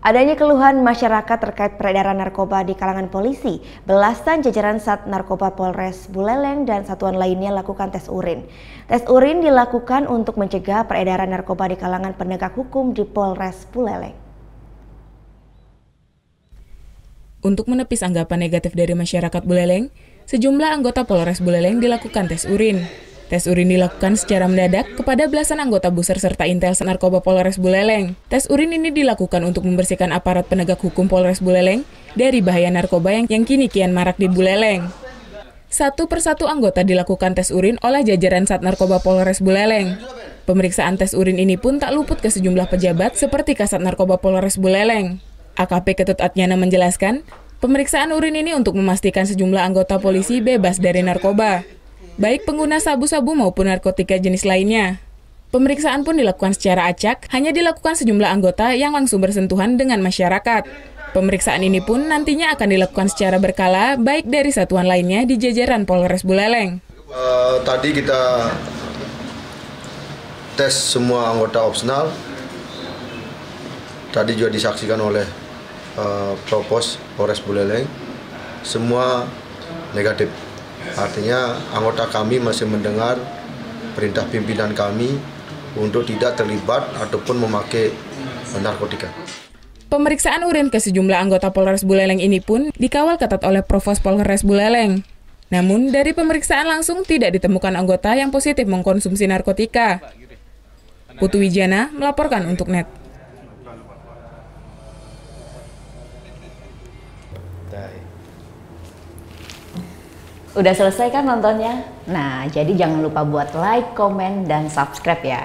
Adanya keluhan masyarakat terkait peredaran narkoba di kalangan polisi, belasan jajaran Sat Narkoba Polres Buleleng dan satuan lainnya lakukan tes urin. Tes urin dilakukan untuk mencegah peredaran narkoba di kalangan penegak hukum di Polres Buleleng. Untuk menepis anggapan negatif dari masyarakat Buleleng, sejumlah anggota Polres Buleleng dilakukan tes urin. Tes urin dilakukan secara mendadak kepada belasan anggota Buser serta Intel Narkoba Polres Buleleng. Tes urin ini dilakukan untuk membersihkan aparat penegak hukum Polres Buleleng dari bahaya narkoba yang kini kian marak di Buleleng. Satu persatu anggota dilakukan tes urin oleh jajaran Sat Narkoba Polres Buleleng. Pemeriksaan tes urin ini pun tak luput ke sejumlah pejabat seperti Kasat Narkoba Polres Buleleng. AKP Ketut Atnyana menjelaskan, pemeriksaan urin ini untuk memastikan sejumlah anggota polisi bebas dari narkoba, baik pengguna sabu-sabu maupun narkotika jenis lainnya. Pemeriksaan pun dilakukan secara acak, hanya dilakukan sejumlah anggota yang langsung bersentuhan dengan masyarakat. Pemeriksaan ini pun nantinya akan dilakukan secara berkala, baik dari satuan lainnya di jajaran Polres Buleleng. Tadi kita tes semua anggota opsional, tadi juga disaksikan oleh Propos Polres Buleleng, semua negatif. Artinya anggota kami masih mendengar perintah pimpinan kami untuk tidak terlibat ataupun memakai narkotika. Pemeriksaan urin ke sejumlah anggota Polres Buleleng ini pun dikawal ketat oleh Provos Polres Buleleng. Namun dari pemeriksaan langsung tidak ditemukan anggota yang positif mengkonsumsi narkotika. Putu Wijana melaporkan untuk NET. Udah selesai kan nontonnya? Nah, jadi jangan lupa buat like, komen, dan subscribe ya.